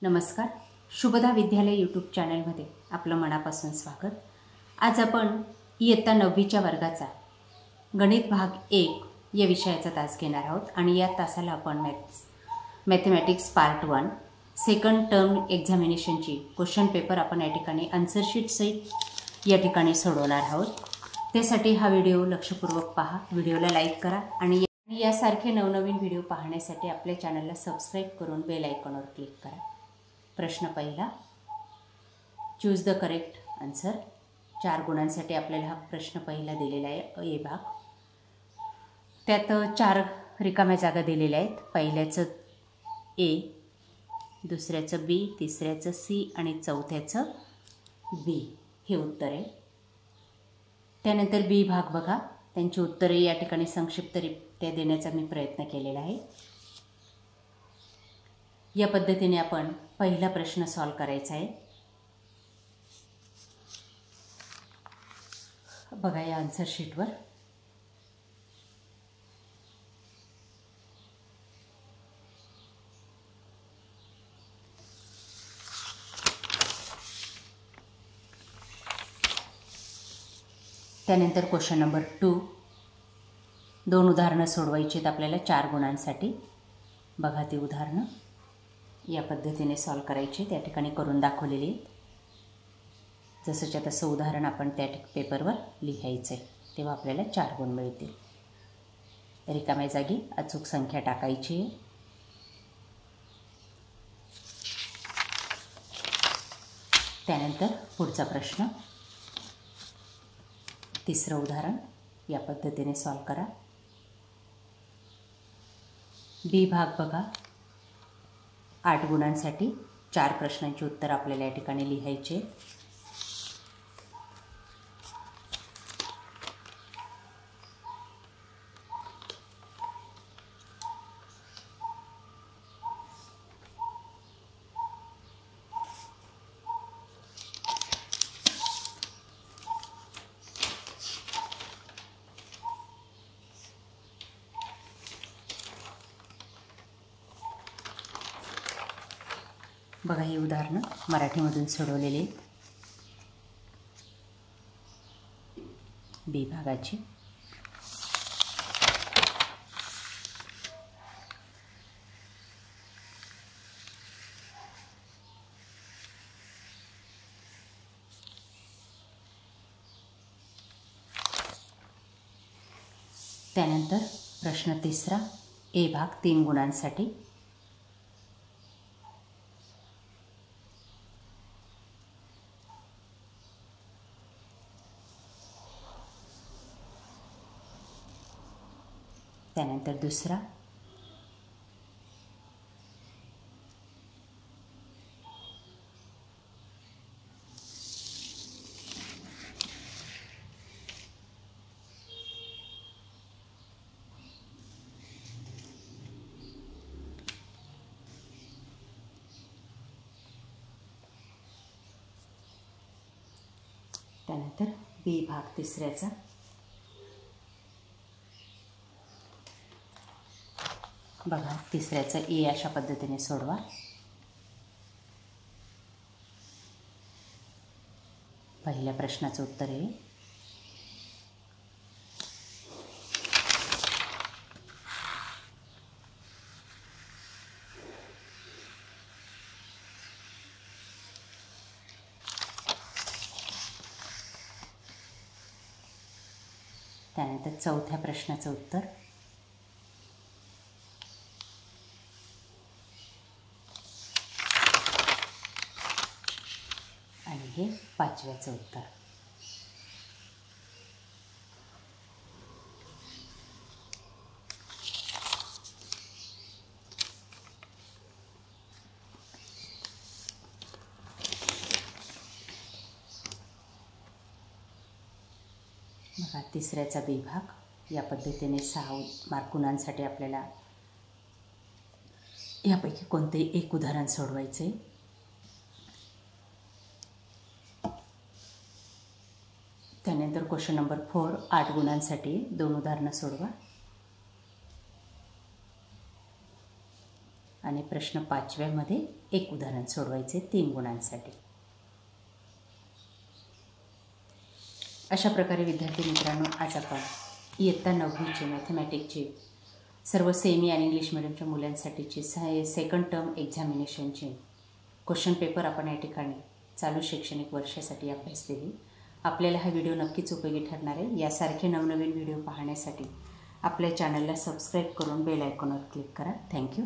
नमस्कार. शुभदा विद्यालय यूट्यूब चॅनलमध्ये आपलं मनापासून स्वागत. आज आपण इयत्ता 9वीच्या वर्गाचा गणित भाग 1 या विषयाचा तास घेणार आहोत आणि या तासाला आपण मॅथमॅटिक्स पार्ट 1 सेकंड टर्म एक्झामिनेशनची क्वेश्चन पेपर आपण या ठिकाणी आन्सर शीट सहित या ठिकाणी सोडवणार आहोत. त्यासाठी हा व्हिडिओ लक्षपूर्वक पहा, व्हिडिओला लाईक करा आणि यासारखे नवनवीन व्हिडिओ पाहण्यासाठी आपल्या चॅनलला सबस्क्राईब करून बेल आयकॉनवर क्लिक करा. प्रश्न पहिला, चूज द करेक्ट आन्सर. 4 गुणांसाठी आपल्याला हा प्रश्न पहिला दिलेला आहे ए भाग. त्यात 4 रिकाम्या जागा दिलेल्या आहेत. पहिल्याचं ए, दुसऱ्याचं बी, तिसऱ्याचं सी आणि चौथ्याचं बी हे उत्तर आहे. त्यानंतर बी भाग बघा, त्यांची उत्तरे या ठिकाणी संक्षिप्तरित्या देण्याचा मी प्रयत्न केलेला आहे. या पद्धतीने आपण पहिला प्रश्न सॉल्व करायचा आहे. बघा या आन्सर शीटवर. त्यानंतर क्वेश्चन नंबर 2, 2 उदाहरणं सोडवायची आहेत आपल्याला 4 गुणांसाठी. बघा ती उदाहरणं या पद्धतीने सॉल्व करायची. त्या ठिकाणी करून दाखवलेली आहेत. जसंच्या तसं उदाहरण आपण त्या पेपरवर लिहायचं आहे, तेव्हा आपल्याला 4 गुण मिळतील. रिकाम्या जागी अचूक संख्या टाकायची आहे. त्यानंतर पुढचा प्रश्न, तिसरं उदाहरण या पद्धतीने सॉल्व करा. बी भाग बघा, 8 गुणांसाठी 4 प्रश्नांची उत्तर आपल्याला या ठिकाणी लिहायचे. बघा ही उदाहरणं मराठीमधून सोडवलेली आहेत. बी भागाची. त्यानंतर प्रश्न तिसरा, ए भाग 3 गुणांसाठी. त्यानंतर दुसरा, त्यानंतर बी भाग तिसऱ्याचा. बघा तिसऱ्याचं ए अशा पद्धतीने सोडवा. पहिल्या प्रश्नाचं उत्तर आहे. त्यानंतर चौथ्या प्रश्नाचं उत्तर. आणि हे 5व्याचं उत्तर. बघा तिसऱ्याचा बी भाग या पद्धतीने 6 गुणांसाठी आपल्याला यापैकी कोणतेही एक उदाहरण सोडवायचे. त्यानंतर क्वेश्चन नंबर 4, 8 गुणांसाठी 2 उदाहरणं सोडवा. आणि प्रश्न 5व्यामध्ये एक उदाहरण सोडवायचे 3 गुणांसाठी. अशा प्रकारे विद्यार्थी मित्रांनो, आज आपण इयत्ता 9वीचे मॅथमॅटिकचे सर्व सेमी आणि इंग्लिश मिडियमच्या मुलांसाठीची सेकंड टर्म एक्झामिनेशनचे क्वेश्चन पेपर आपण या ठिकाणी चालू शैक्षणिक वर्षासाठी अभ्यासलेली. आपल्याला हा व्हिडिओ नक्कीच उपयोगी ठरणार आहे. यासारखे नवनवीन व्हिडिओ पाहण्यासाठी आपल्या चॅनलला सबस्क्राईब करून बेल आयकॉनवर क्लिक करा. थँक्यू.